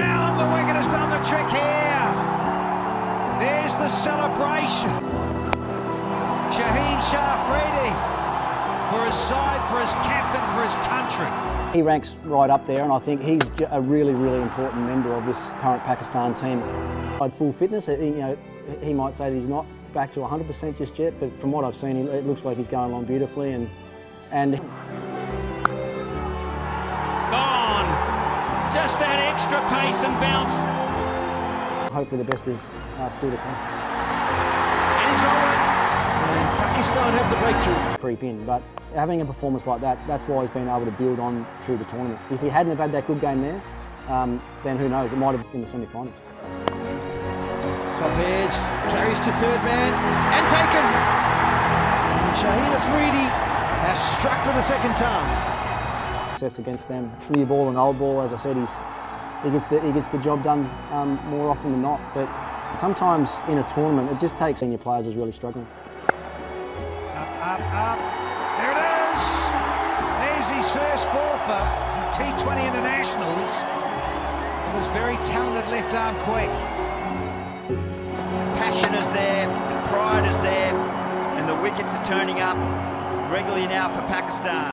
round the wicket has done the trick here. There's the celebration. Shaheen Shah Afridi for his side, for his captain, for his country. He ranks right up there, and I think he's a really, really important member of this current Pakistan team. At full fitness, he might say that he's not back to 100% just yet, but from what I've seen, it looks like he's going along beautifully. And gone. Just that extra pace and bounce. Hopefully the best is still to come. And he's got one. And Pakistan have the breakthrough. Creep in, but having a performance like that's why he's been able to build on through the tournament. If he hadn't have had that good game there, then who knows, it might have been in the semi-finals. Top edge, carries to third man, and taken. And Shaheen Afridi has struck for the second time. Success against them. New ball and old ball, as I said, he gets the job done more often than not. But sometimes in a tournament, it just takes senior players who's really struggling. Up. There it is. There's his first fourfer in T20 internationals. With his very talented left arm quick. Passion is there, the pride is there, and the wickets are turning up regularly now for Pakistan.